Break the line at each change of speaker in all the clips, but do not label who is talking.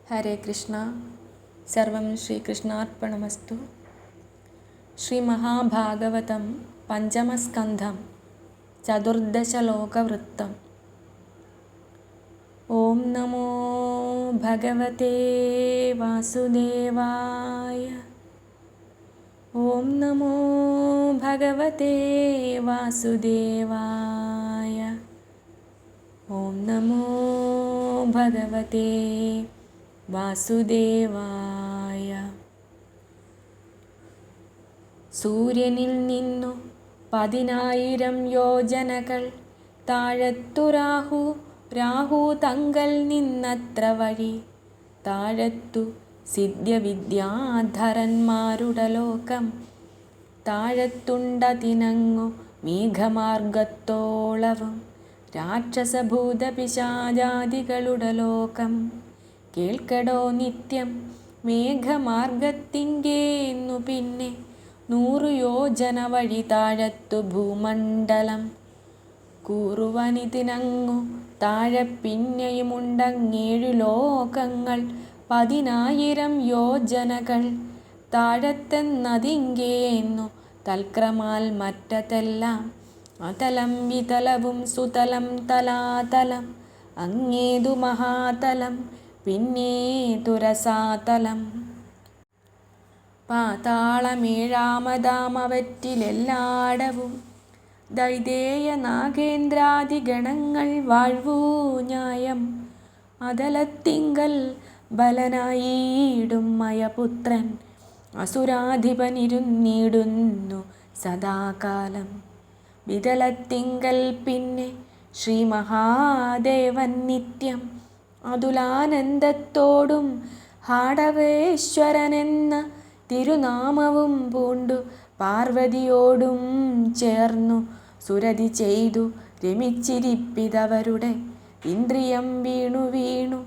ഹരേ കൃഷ്ണ. സർവം ശ്രീകൃഷ്ണാർപ്പണമസ്തു. ശ്രീമഹാഭാഗവതം പഞ്ചമസ്കന്ധം ചതുർദശലോകവൃത്തം. ഓം നമോ ഭഗവതേ വാസുദേവായ. ഓം നമോ ഭഗവതേ വാസുദേവായ. ഓം നമോ ഭഗവതേ വാസുദേവായ. സൂര്യനിൽ നിന്നു 10,000 യോജനകൾ താഴത്തു രാഹു തങ്കൽ നിന്നത്ര വഴി. താഴത്തു സിദ്ധ്യവിദ്യാധരന്മാരുടെ ലോകം. താഴത്തുണ്ടതിനങ്ങു മേഘമാർഗത്തോളവും രാക്ഷസഭൂതപിശാചാദികളുടെ ലോകം. കേൾക്കടോ നിത്യം മേഘമാർഗത്തിങ്കേന്നു പിന്നെ 100 യോജന വഴി താഴത്തു ഭൂമണ്ഡലം. കൂറുവനിതിനങ്ങു താഴെ പിന്നെയുമുണ്ടങ്ങേഴു ലോകങ്ങൾ. 10,000 യോജനകൾ താഴത്തെന്നതിങ്കേന്നു തൽക്രമാൽ മറ്റതെല്ലാം. അതലം വിതലവും സുതലം തലാതലം. അങ്ങേതു മഹാതലം പിന്നേതു രസാതലം. പാതാളമേഴാമതാമവറ്റിലെല്ലാടവും ദൈതേയ നാഗേന്ദ്രാദി ഗണങ്ങൾ വാഴ്വൂ ന്യായം. അതലത്തിങ്കൽ ബലനായിടും മയപുത്രൻ അസുരാധിപനിരുന്നിടുന്നു സദാകാലം. വിതലത്തിങ്കൽ പിന്നെ ശ്രീ മഹാദേവൻ നിത്യം അതുലാനന്ദത്തോടും ഹാടവേശ്വരനെന്ന തിരുനാമവും പൂണ്ടു പാർവതിയോടും ചേർന്നു സുരതി ചെയ്തു രമിച്ചിരിപ്പിതവരുടെ ഇന്ദ്രിയം. വീണു വീണു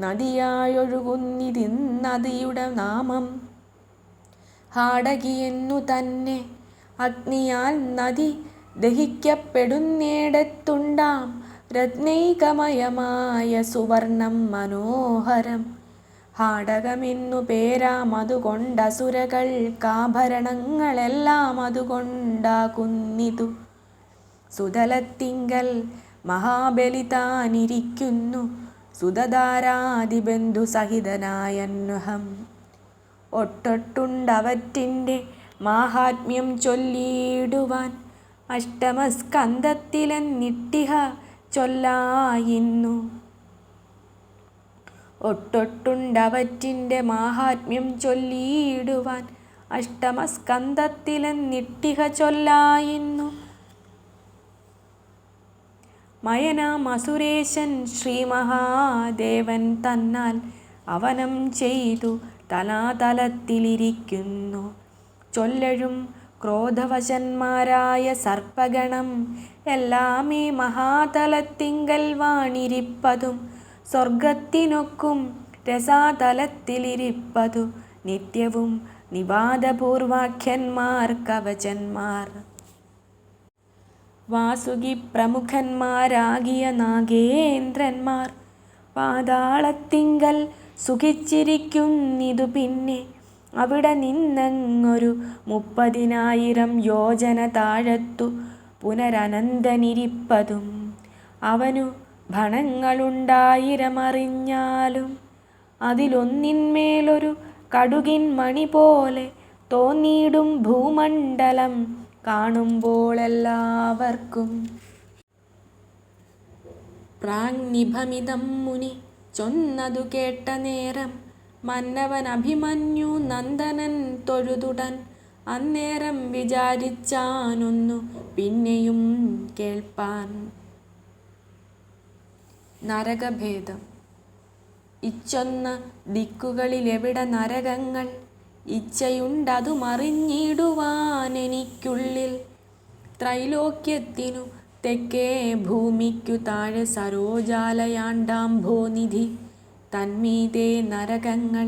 നദിയായൊഴുകുന്നിതിന്നതിയുടെ നാമം ഹാടകിയെന്നു തന്നെ. അഗ്നിയാൽ നദി ദഹിക്കപ്പെടുന്നേടത്തുണ്ടാം രത്നൈകമയമായ സുവർണം മനോഹരം. ഹാടകമെന്നു പേരാം അതുകൊണ്ടസുരകൾക്കാഭരണങ്ങളെല്ലാം അതുകൊണ്ടാകുന്നിതു. സുതലത്തിങ്കൽ മഹാബലി താനിരിക്കുന്നു സുതധാരാദിബന്ധു സഹിതനായന്വഹം. ഒട്ടൊട്ടുണ്ടവറ്റിൻ്റെ മാഹാത്മ്യം ചൊല്ലിയിടുവാൻ അഷ്ടമസ്കന്ധത്തിലെന്നിട്ടിഹ ചൊല്ലായിന്നു. ഒട്ടൊട്ടുണ്ടവറ്റിൻ്റെ മാഹാത്മ്യം ചൊല്ലിയിടുവാൻ അഷ്ടമസ്കന്ധത്തിലെന്നിട്ടിഹ ചൊല്ലായിന്നു. മയനാം അസുരേശൻ ശ്രീ മഹാദേവൻ തന്നാൽ അവനം ചെയ്തു തലാതലത്തിലിരിക്കുന്നു. ചൊല്ലഴും ക്രോധവശന്മാരായ സർപ്പഗണം എല്ലാമീ മഹാതലത്തിങ്കൽ വാണിരിപ്പതും. സ്വർഗത്തിനൊക്കും രസാതലത്തിലിരിപ്പതു നിത്യവും നിവാദപൂർവാഖ്യന്മാർ കവചന്മാർ. വാസുകി പ്രമുഖന്മാരാകിയ നാഗേന്ദ്രന്മാർ പാതാളത്തിങ്കൽ സുഖിച്ചിരിക്കുന്നിതു പിന്നെ. അവിടെ നിന്നങ്ങൊരു 30,000 യോജന താഴത്തു പുനരനന്തനിരിപ്പതും. അവനു ഭണങ്ങളുണ്ടായിരമറിഞ്ഞാലും അതിലൊന്നിന്മേലൊരു കടുകിൻ മണി പോലെ തോന്നിയിടും ഭൂമണ്ഡലം കാണുമ്പോളെല്ലാവർക്കും. പ്രാങ്നിഭമിതം മുനി ചൊന്നതു കേട്ട നേരം മന്നവൻ അഭിമന്യു നന്ദനൻ തൊഴുതുടൻ. അന്നേരം വിചാരിച്ചാനൊന്നു പിന്നെയും കേൾപ്പാൻ. നരകഭേദം. ഇച്ചൊന്ന ദിക്കുകളിലെവിടെ നരകങ്ങൾ ഇച്ഛയുണ്ടതുമറിഞ്ഞിടുവാനെനിക്കുള്ളിൽ. ത്രൈലോക്യത്തിനു തെക്കേ ഭൂമിക്കു താഴെ സരോജാലയാണ്ടാംഭോനിധി തന്മീതേ നരകങ്ങൾ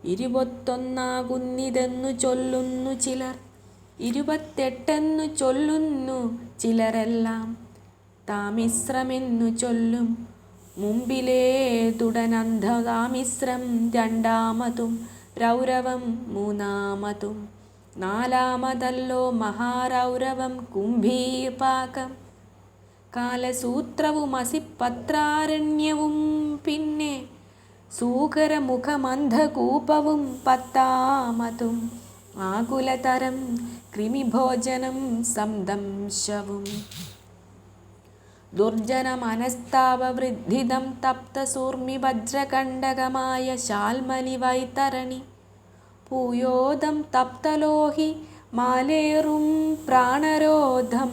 21 ചൊല്ലുന്നു ചിലർ. 28 ചൊല്ലുന്നു ചിലരെല്ലാം. താമിശ്രമെന്നു ചൊല്ലും മുമ്പിലേതുടനന്ധതാമിശ്രം രണ്ടാമതും രൗരവം മൂന്നാമതും നാലാമതല്ലോ മഹാരൗരവം കുംഭീപാകം കാലസൂത്രവും അസിപത്രാരണ്യവും പിന്നെ സൂകരമുഖമന്ധകൂപവും പത്താമതും ആകുലതരം കൃമിഭോജനം സംദംശവും ദുർജനമനസ്താവവൃദ്ധിതം തപ്തസൂർമി വജ്രകണ്ഡകമായ ശാൽമലിവൈതരണി പൂയോദം തപ്തലോഹി മാലേറും പ്രാണരോധം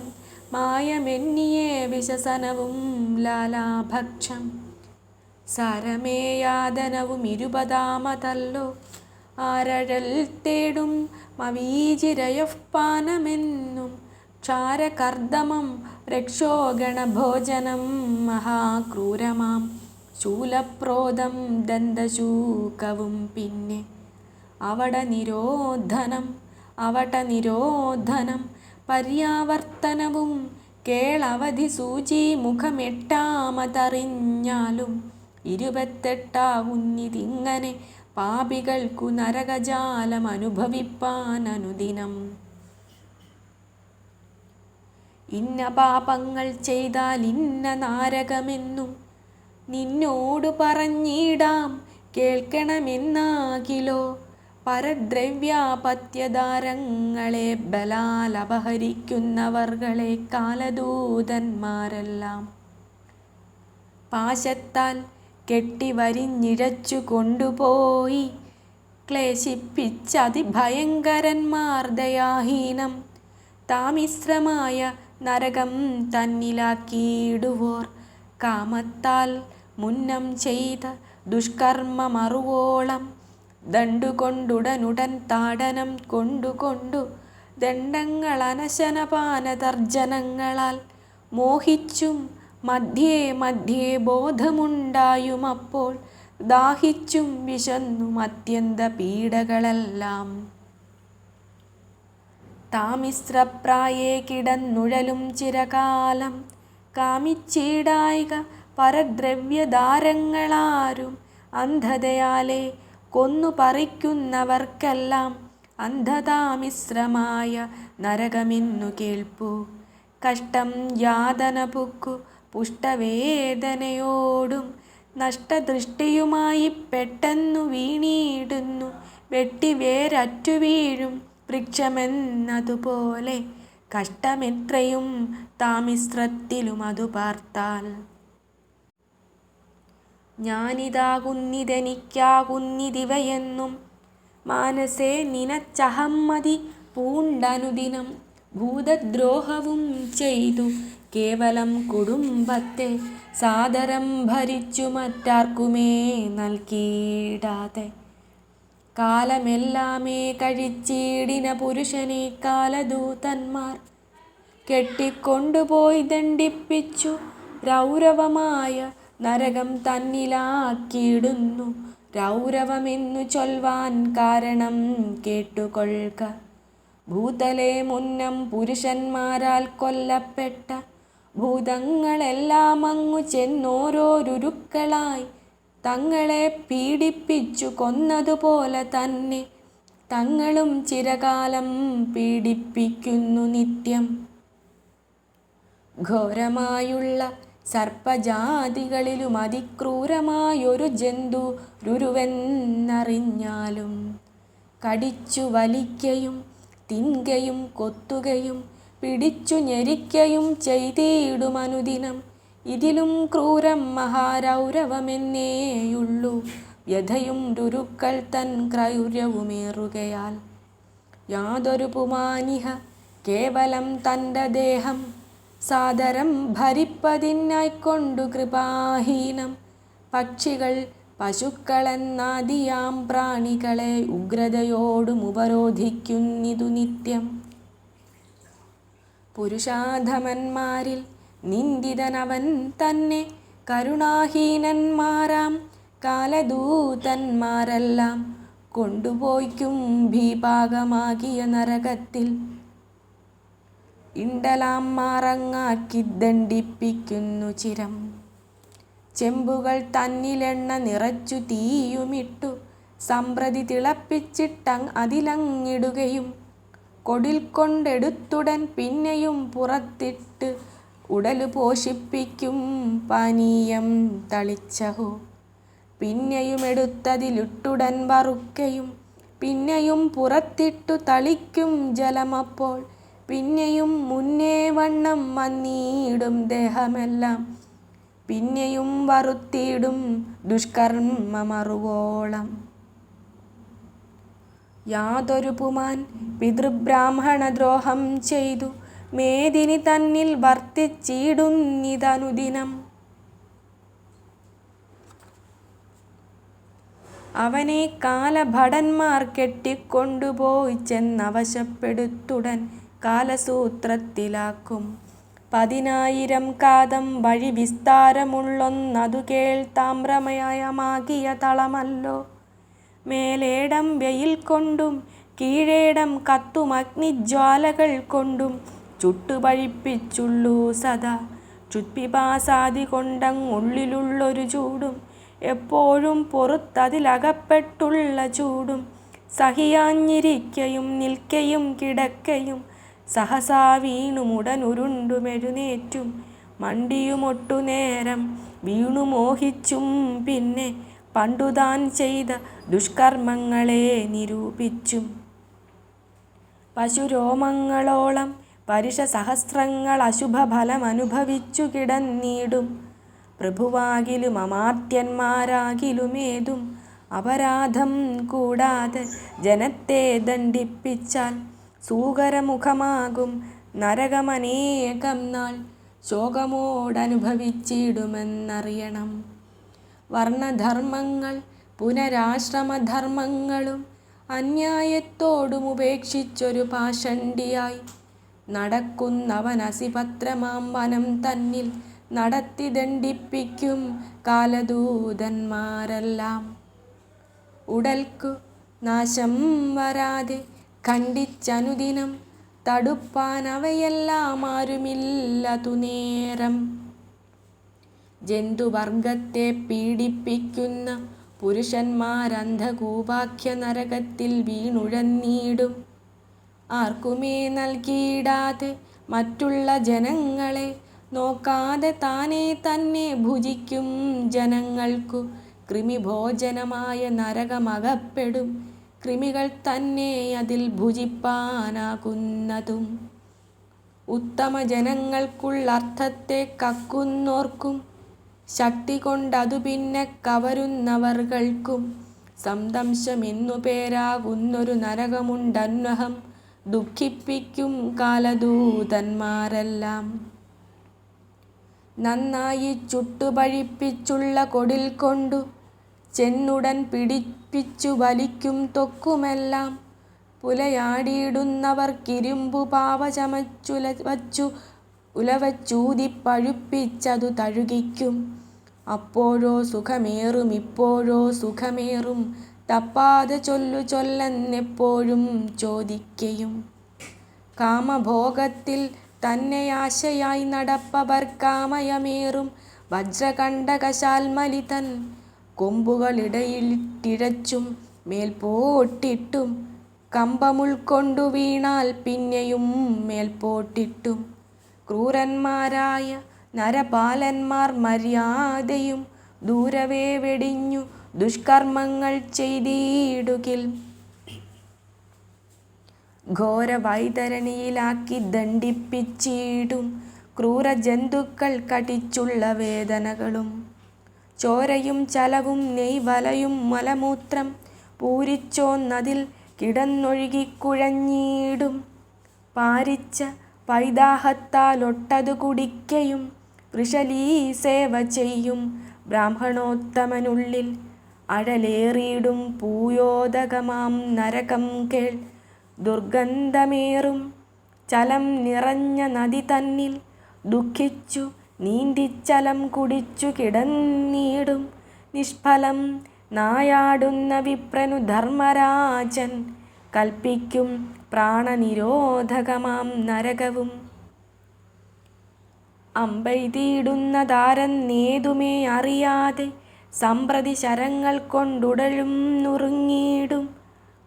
മായമെന്നിയേ വിശസനവും ലാലാഭക്ഷം സരമേയാതനവും ഇരുപതാമതല്ലോ ആരഴൽ തേടും മവീചിരയഃപാനമെന്നും ക്ഷാരകർദമം രക്ഷോഗണഭോജനം മഹാക്രൂരമാം ശൂലപ്രോദം ദന്തശൂകവും പിന്നെ അവടനിരോധനം പര്യാവർത്തനവും കേളവധി സൂചി മുഖമെട്ടാമതറിഞ്ഞാലും 28 പാപികൾക്കു നരകജാലം അനുഭവിപ്പാൻ അനുദിനം. ഇന്ന പാപങ്ങൾ ചെയ്താൽ ഇന്ന നാരകമെന്നും നിന്നോടു പറഞ്ഞിടാം കേൾക്കണമെന്നാകിലോ. പരദ്രവ്യാപത്യദാരങ്ങളെ ബലാൽ അപഹരിക്കുന്നവർകളെ കാലദൂതന്മാരെല്ലാം പാശത്താൽ കെട്ടിവരിഞ്ഞിഴച്ചു കൊണ്ടുപോയി ക്ലേശിപ്പിച്ചതിഭയങ്കരന്മാർ ദയാഹീനം താമിശ്രമായ നരകം തന്നിലാക്കിയിടുവോർ. കാമത്താൽ മുന്നം ചെയ്ത ദുഷ്കർമ്മമറുവോളം ദണ്ടുകൊണ്ടുടനുടൻ താടനം കൊണ്ടുകൊണ്ടു ദണ്ഡങ്ങളനശനപാനതർജനങ്ങളാൽ മോഹിച്ചും മധ്യേ മധ്യേ ബോധമുണ്ടായുമപ്പോൾ ദാഹിച്ചും വിശന്നും അത്യന്ത പീഡകളെല്ലാം താമിശ്രപ്രായേ കിടന്നുഴലും ചിരകാലം കാമിച്ചീടായിക പരദ്രവ്യദാരങ്ങളാരും അന്ധതയാലെ കൊന്നു പറിക്കുന്നവർക്കെല്ലാം അന്ധതാമിശ്രമായ നരകമെന്നു കേൾപ്പു. കഷ്ടം യാതന പുക്കു പുഷ്ടവേദനയോടും നഷ്ടദൃഷ്ടിയുമായി പെട്ടെന്നു വീണിടുന്നു വെട്ടിവേരറ്റു വീഴും വൃക്ഷമെന്നതുപോലെ കഷ്ടമെത്രയും താമിശ്രത്തിലും അതു പാർത്താൽ. ഞാനിതാകുന്നിതെനിക്കാകുന്നിതിവയെന്നും മാനസേ നിനച്ചഹമ്മതി പൂണ്ടനുദിനം ഭൂതദ്രോഹവും ചെയ്തു കേവലം കുടുംബത്തെ സാദരം ഭരിച്ചു മറ്റാർക്കുമേ നൽകിയിടാതെ കാലമെല്ലാമേ കഴിച്ചിടിന പുരുഷനെ കാലദൂതന്മാർ കെട്ടിക്കൊണ്ടുപോയി ദണ്ഡിപ്പിച്ചു രൗരവമായ നരകം തന്നിലാക്കിയിടുന്നു. രൗരവമെന്നു ചൊൽവാൻ കാരണം കേട്ടുകൊള്ളുക. ഭൂതലേ മുന്നം പുരുഷന്മാരാൽ കൊല്ലപ്പെട്ട ഭൂതങ്ങളെല്ലാം അങ്ങു ചെന്നോരോരുരുക്കളായി തങ്ങളെ പീഡിപ്പിച്ചു കൊന്നതുപോലെ തന്നെ തങ്ങളും ചിരകാലം പീഡിപ്പിക്കുന്നു നിത്യം. ഘോരമായുള്ള സർപ്പജാതികളിലും അതിക്രൂരമായൊരു ജന്തു രുരുവെന്നറിഞ്ഞാലും കടിച്ചു വലിക്കയും തിൻകയും കൊത്തുകയും പിടിച്ചു ഞെരിക്കയും ചെയ്തിടുമനുദിനം. ഇതിലും ക്രൂരം മഹാരൗരവമെന്നേയുള്ളൂ. വ്യഥയും രുരുക്കൾ തൻ ക്രൗര്യവുമേറുകയാൽ യാതൊരു പുമാനിഹ കേവലം തൻ്റെ ദേഹം സാദരം ഭരിപ്പതിനായിക്കൊണ്ടു കൃപാഹീനം പക്ഷികൾ പശുക്കളെന്നാദിയാം പ്രാണികളെ ഉഗ്രതയോടും ഉപരോധിക്കുന്നിതു നിത്യം. പുരുഷാധമന്മാരിൽ നിന്ദിതനവൻ തന്നെ കരുണാഹീനന്മാരാം കാലദൂതന്മാരെല്ലാം കൊണ്ടുപോയിക്കും ഭീപാകമാകിയ നരകത്തിൽ ഇണ്ടലാം മാറങ്ങാക്കി ദണ്ഡിപ്പിക്കുന്നു ചിരം. ചെമ്പുകൾ തന്നിലെണ്ണ നിറച്ചു തീയുമിട്ടു സമ്പ്രതി തിളപ്പിച്ചിട്ടങ് അതിലങ്ങിടുകയും കൊടിൽ കൊണ്ടെടുത്തുടൻ പിന്നെയും പുറത്തിട്ട് ഉടലു പോഷിപ്പിക്കും പാനീയം തളിച്ചഹോ. പിന്നെയും എടുത്തതിലിട്ടുടൻ വറുക്കയും പിന്നെയും പുറത്തിട്ടു തളിക്കും ജലമപ്പോൾ പിന്നെയും മുന്നേ വണ്ണം വന്നിടും ദേഹമെല്ലാം പിന്നെയും വറുത്തിടും ദുഷ്കർമ്മമറുവോളം. യാതൊരു പുമാൻ പിതൃബ്രാഹ്മണദ്രോഹം ചെയ്തു മേദിനി തന്നിൽ വർത്തിച്ചിടുന്നിതനുദിനം. അവനെ കാലഭടന്മാർ കെട്ടിക്കൊണ്ടുപോയി ചെന്നവശപ്പെടുത്തുടൻ കാലസൂത്രത്തിലാക്കും. 10,000 കാതം വഴി വിസ്താരമുള്ളൊന്നതു കേൾ താമ്രമയമാകിയ തളമല്ലോ. മേലേടം വെയിൽ കൊണ്ടും കീഴേടം കത്തും അഗ്നിജ്വാലകൾ കൊണ്ടും ചുട്ടുപഴിപ്പിച്ചുള്ളൂ സദാ. ചുത്പിപാസാദി കൊണ്ടങ്ങുള്ളിലുള്ളൊരു ചൂടും എപ്പോഴും പൊറുത്തതിലകപ്പെട്ടുള്ള ചൂടും സഹിയാഞ്ഞിരിക്കയും നിൽക്കയും കിടക്കയും സഹസാ വീണുമുടനുരുണ്ടുമെഴുന്നേറ്റും മണ്ടിയുമൊട്ടുനേരം വീണു മോഹിച്ചും പിന്നെ പണ്ടുതാൻ ചെയ്ത ദുഷ്കർമ്മങ്ങളെ നിരൂപിച്ചും. പശുരോമങ്ങളോളം പരുഷ സഹസ്രങ്ങൾ അശുഭഫലമനുഭവിച്ചു കിടന്നിടും. പ്രഭുവാകിലും അമാത്യന്മാരാകിലുമേതും അപരാധം കൂടാതെ ജനത്തെ ദണ്ഡിപ്പിച്ചാൽ സൂകരമുഖമാകും നരകമനേകം നാൾ ശോകമോടനുഭവിച്ചിടുമെന്നറിയണം. വർണ്ണധർമ്മങ്ങൾ പുനരാശ്രമധർമ്മങ്ങളും അന്യായത്തോടും ഉപേക്ഷിച്ചൊരു പാഷണ്ഡിയായി നടക്കുന്നവനസിപത്രമാം വനം തന്നിൽ നടത്തി ദണ്ഡിപ്പിക്കും കാലദൂതന്മാരെല്ലാം. ഉടൽക്കു നാശം വരാതെ ഖണ്ഡിച്ചനുദിനം തടുപ്പാനവയെല്ലാം ആരുമില്ലതു നേരം. ജന്തുവർഗത്തെ പീഡിപ്പിക്കുന്ന പുരുഷന്മാരന്ധകൂപാഖ്യ നരകത്തിൽ വീണുഴന്നീടും. ആർക്കുമേ നൽകിയിടാതെ മറ്റുള്ള ജനങ്ങളെ നോക്കാതെ താനേ തന്നെ ഭുജിക്കും ജനങ്ങൾക്കു കൃമിഭോജനമായ നരകമകപ്പെടും. കൃമികൾ തന്നെ അതിൽ ഭുജിപ്പാനാകുന്നതും. ഉത്തമ ജനങ്ങൾക്കുള്ളർത്ഥത്തെ കക്കുന്നോർക്കും ശക്തി കൊണ്ടതു പിന്നെ കവരുന്നവർകൾക്കും സംദംശമെന്നു പേരാകുന്നൊരു നരകമുണ്ടന്വഹം ദുഃഖിപ്പിക്കും കാലദൂതന്മാരെല്ലാം. നന്നായി ചുട്ടുപഴിപ്പിച്ചുള്ള കൊടിൽ കൊണ്ടു ചെന്നുടൻ പിടിപ്പിച്ചു വലിക്കും ത്വക്കുമെല്ലാം പുലയാടിയിടുന്നവർക്കിരുമ്പു പാവ ചമച്ചുലവച്ചു ഉലവച്ചൂതി പഴുപ്പിച്ചതു തഴുകിക്കും. അപ്പോഴോ സുഖമേറും ഇപ്പോഴോ സുഖമേറും തപ്പാതെ ചൊല്ലെന്നെപ്പോഴും ചോദിക്കയും. കാമഭോഗത്തിൽ തന്നെയാശയായി നടപ്പവർ കാമയമേറും വജ്രകണ്ഠകശാൽമലിതൻ കൊമ്പുകളിടയിലിട്ടിഴച്ചും മേൽപോട്ടിട്ടും കമ്പമുൾക്കൊണ്ടു വീണാൽ പിന്നെയും മേൽപോട്ടിട്ടും ക്രൂരന്മാരായ നരപാലന്മാർ മര്യാദയും ദൂരവേ വെടിഞ്ഞു ദുഷ്കർമ്മങ്ങൾ ചെയ്തിടുകിൽ ഘോരവൈതരണിയിലാക്കി ദണ്ഡിപ്പിച്ചിടും. ക്രൂരജന്തുക്കൾ കടിച്ചുള്ള വേദനകളും ചോരയും ചലവും നെയ്വലയും മലമൂത്രം പൂരിച്ചോന്നതിൽ കിടന്നൊഴുകിക്കുഴഞ്ഞിടും. പാരിച്ച പൈതാഹത്താലൊട്ടതു കുടിക്കയും വൃഷലീസേവ ചെയ്യും ബ്രാഹ്മണോത്തമനുള്ളിൽ അഴലേറിയിടും പൂയോദകമാം നരകം കേൾ. ദുർഗന്ധമേറും ചലം നിറഞ്ഞ നദി തന്നിൽ ദുഃഖിച്ചു നീന്തിച്ചലം കുടിച്ചു കിടന്നിടും. നിഷ്ഫലം നായാടുന്ന വിപ്രനു ധർമ്മരാജൻ കൽപ്പിക്കും പ്രാണനിരോധകമാം നരകവും. അമ്പെയ്തിടുന്നതാരെന്നേതുമേ അറിയാതെ സമ്പ്രതി ശരങ്ങൾ കൊണ്ടുടലും നുറുങ്ങിയിടും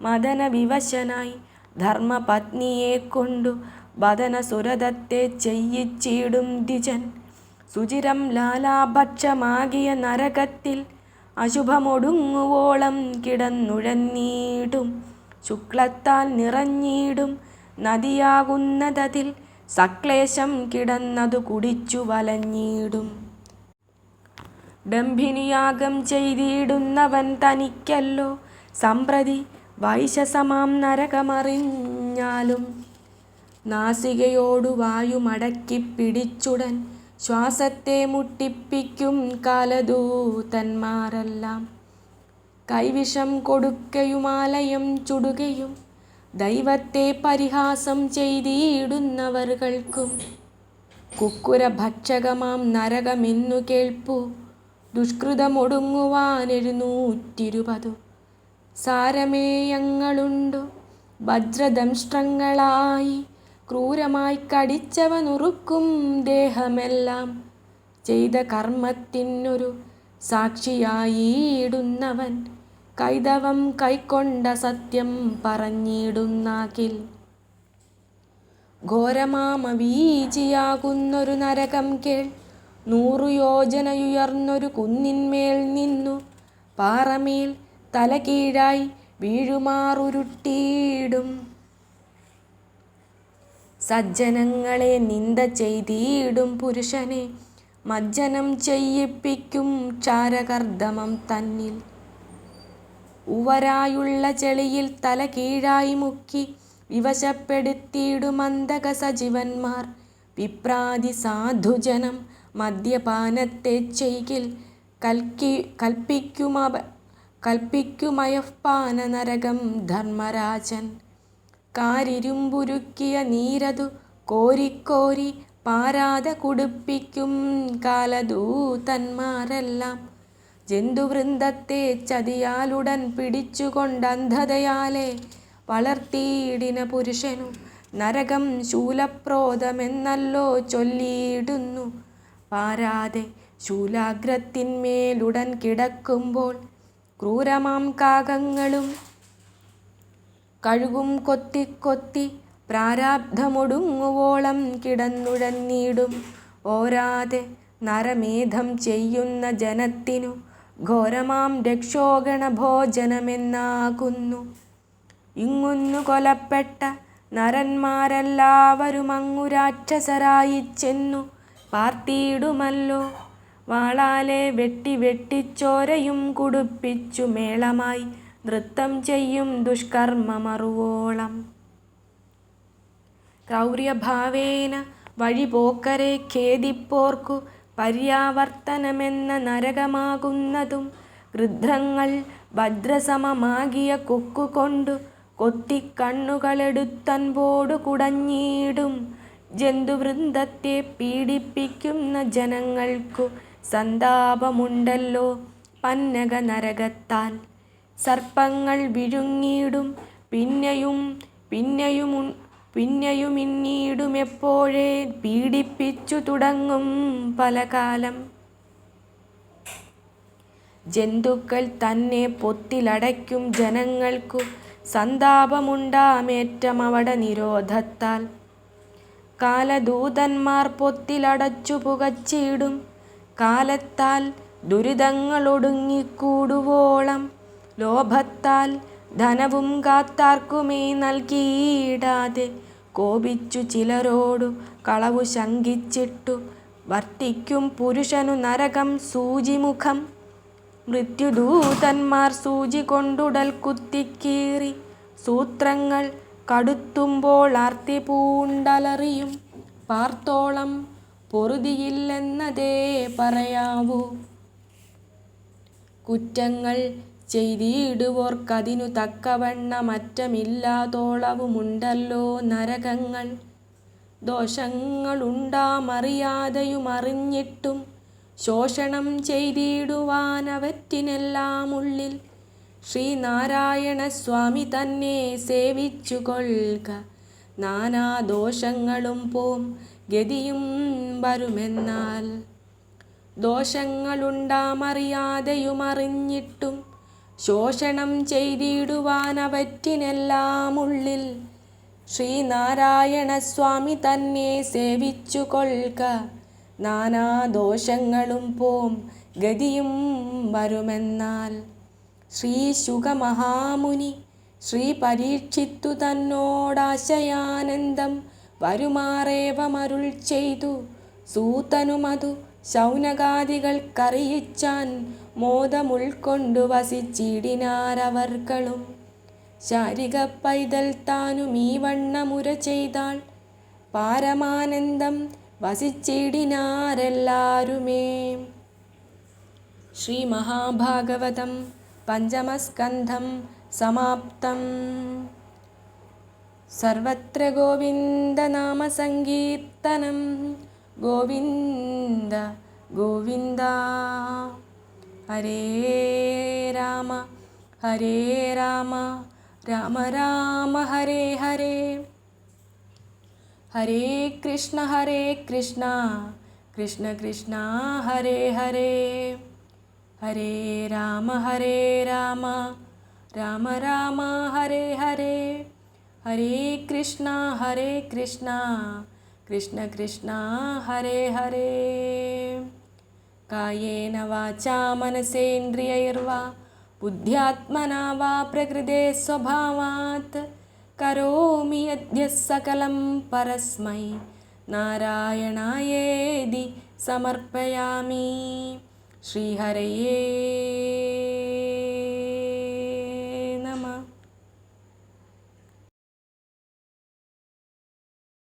മദന വിവശനായി ധർമ്മപത്നിയെ കൊണ്ടു ബദനസുരതത്തെ ചെയ്യിച്ചിടും ദ്വിജൻ. സുചിരം ലാലാഭക്ഷമാകിയ നരകത്തിൽ അശുഭമൊടുങ്ങുവോളം കിടന്നുഴന്നീടും ശുക്ലത്താൽ നിറഞ്ഞിടും നദിയാകുന്നതതിൽ സക്ലേശം കിടന്നതു കുടിച്ചു വലഞ്ഞിടും. ഡംഭിനിയാഗം ചെയ്തിടുന്നവൻ തനിക്കല്ലോ സമ്പ്രതി വൈശസമാം നരകമറിഞ്ഞാലും നാസികയോടു വായുമടക്കിപ്പിടിച്ചുടൻ ശ്വാസത്തെ മുട്ടിപ്പിക്കും കാലദൂതന്മാരെല്ലാം. കൈവിഷം കൊടുക്കയുമാലയം ചുടുകയും ദൈവത്തെ പരിഹാസം ചെയ്തിടുന്നവർകൾക്കും കുക്കുരഭക്ഷകമാം നരകമെന്നു കേൾപ്പു. ദുഷ്കൃതമൊടുങ്ങുവാൻ 720 സാരമേയങ്ങളുണ്ടു വജ്രദംഷ്ട്രങ്ങളായി ക്രൂരമായി കടിച്ചവനുറുക്കും ദേഹമെല്ലാം. ചെയ്ത കർമ്മത്തിനൊരു സാക്ഷിയായിടുന്നവൻ കൈതവം കൈക്കൊണ്ട സത്യം പറഞ്ഞിടുന്നാകിൽ ഘോരമാമവീചിയാകുന്നൊരു നരകം കേൾ. 100 യോജനയുയർന്നൊരു കുന്നിന്മേൽ നിന്നു പാറമേൽ തലകീഴായി വീഴുമാറുരുട്ടിയിടും. സജ്ജനങ്ങളെ നിന്ദ ചെയ്തിടും പുരുഷനെ മജ്ജനം ചെയ്യിപ്പിക്കും ക്ഷാരകർദമം തന്നിൽ. ഉവരായുള്ള ചെളിയിൽ തല കീഴായി മുക്കി വിവശപ്പെടുത്തിയിടും അന്തകസജീവന്മാർ. വിപ്രാതി സാധുജനം മദ്യപാനത്തെ ചെയ്കിൽ കൽപ്പിക്കുമയഃപാന നരകം ധർമ്മരാജൻ. കാരിരുമ്പുരുക്കിയ നീരതു കോരിക്കോരി പാരാതെ കുടിപ്പിക്കും കാലദൂതന്മാരെല്ലാം. ജന്തുവൃന്ദത്തെ ചതിയാലുടൻ പിടിച്ചുകൊണ്ടന്ധതയാലെ വളർത്തിയിടിന പുരുഷനു നരകം ശൂലപ്രോതമെന്നല്ലോ ചൊല്ലിയിടുന്നു. പാരാതെ ശൂലാഗ്രത്തിന്മേലുടൻ കിടക്കുമ്പോൾ ക്രൂരമാം കാകങ്ങളും കഴുകും കൊത്തിക്കൊത്തി പ്രാരാബ്ധമൊടുങ്ങുവോളം കിടന്നുഴന്നീടും. ഓരാതെ നരമേധം ചെയ്യുന്ന ജനത്തിനു ഘോരമാം രക്ഷോഗണ ഭോജനമെന്നാകുന്നു. ഇങ്ങുന്നു കൊലപ്പെട്ട നരന്മാരെല്ലാവരുമങ്ങു രാക്ഷസരായി ചെന്നു പാർത്തിയിടുമല്ലോ. വാളാലെ വെട്ടിച്ചോരയും കുടിപ്പിച്ചു മേളമായി നൃത്തം ചെയ്യും ദുഷ്കർമ്മമറുവോളം. ക്രൗര്യഭാവേന വഴിപോക്കരെ ഖേദിപ്പോർക്കു പര്യാവർത്തനമെന്ന നരകമാകുന്നതും ഗൃധ്രങ്ങൾ വജ്രസമമാകിയ കൊക്കുകൊണ്ടു കൊത്തിക്കണ്ണുകളെടുത്തൻപോടു കുടഞ്ഞിടും. ജന്തുവൃന്ദത്തെ പീഡിപ്പിക്കുന്ന ജനങ്ങൾക്കു സന്താപമുണ്ടല്ലോ പന്നക നരകത്താൽ. സർപ്പങ്ങൾ വിഴുങ്ങിയിടും പിന്നെയുമിന്നീടുമെപ്പോഴേ പീഡിപ്പിച്ചു തുടങ്ങും പലകാലം. ജന്തുക്കൾ തന്നെ പൊത്തിലടയ്ക്കും ജനങ്ങൾക്കു സന്താപമുണ്ടാമേറ്റമവട നിരോധത്താൽ. കാലദൂതന്മാർ പൊത്തിലടച്ചു പുകച്ചിടും കാലത്താൽ ദുരിതങ്ങളൊടുങ്ങിക്കൂടുവോളം. ലോഭത്താൽ ധനവും കാത്താർക്കുമേ നൽകിയിടാതെ കോപിച്ചു ചിലരോടു കളവു ശങ്കിച്ചിട്ടു വർത്തിക്കും പുരുഷനു നരകം സൂചിമുഖം. മൃത്യുദൂതന്മാർ സൂചി കൊണ്ടുടൽ കുത്തിക്കീറി സൂത്രങ്ങൾ കടുത്തുമ്പോൾ ആർത്തി പൂണ്ടലറിയും. പാർത്തോളം പൊറുതിയില്ലെന്നതേ പറയാവൂ. കുറ്റങ്ങൾ ചെയ്തിടുവോർക്കതിനു തക്കവണ്ണമറ്റമില്ലാതോളവുമുണ്ടല്ലോ നരകങ്ങൾ. ദോഷങ്ങളുണ്ടാമറിയാതെയുമറിഞ്ഞിട്ടും ശോഷണം ചെയ്തിടുവാനവറ്റിനെല്ലാമുള്ളിൽ ശ്രീനാരായണ സ്വാമി തന്നെ സേവിച്ചു കൊൾക. നാനാദോഷങ്ങളും പോം ഗതിയും വരുമെന്നാൽ. ദോഷങ്ങളുണ്ടാമറിയാതെയുമറിഞ്ഞിട്ടും ശോഷണം ചെയ്തിടുവാനവറ്റിനെല്ലാം ഉള്ളിൽ ശ്രീനാരായണസ്വാമി തന്നെ സേവിച്ചു കൊൾക. നാനാദോഷങ്ങളും പോം ഗതിയും വരുമെന്നാൽ. ശ്രീ ശുകമഹാമുനി ശ്രീ പരീക്ഷിത്തു തന്നോടാശയാനന്ദം വരുമാറേവമരുൾ ചെയ്തു. സൂതനുമതു ശൗനകാദികൾക്കറിയിച്ചാൻ മോദമുൾക്കൊണ്ടു വസിച്ചിടിനാരവർകളും. ശാരിക പൈതൽ താനും ഈ വണ്ണമുര ചെയ്താൾ പാരമാനന്ദം വസിച്ചിടിനാരെല്ലാരുമേ. ശ്രീ മഹാഭാഗവതം പഞ്ചമസ്കന്ധം സമാപ്തം. സർവത്ര ഗോവിന്ദനാമസങ്കീർത്തനം. ഗോവിന്ദ ഗോവിന്ദ. ഹരേ രാമ ഹരേ രാമ രാമ രാമ ഹരേ ഹരേ. ഹരേ കൃഷ്ണ കൃഷ്ണ കൃഷ്ണ ഹരേ ഹരേ. ഹരേ രാമ രാമ രാമ ഹരേ ഹരേ. ഹരേ കൃഷ്ണ കൃഷ്ണ കൃഷ്ണ ഹരേ ഹരേ. കായേന വാചാ മനസേന്ദ്രിയൈർവാ ബുദ്ധ്യാത്മനാ വാ പ്രകൃതേ സ്വഭാവാത് കരോമി യദ്യ സകലം പരസ്മൈ നാരായണായേതി. സമർപ്പയാമി. ശ്രീഹരയേ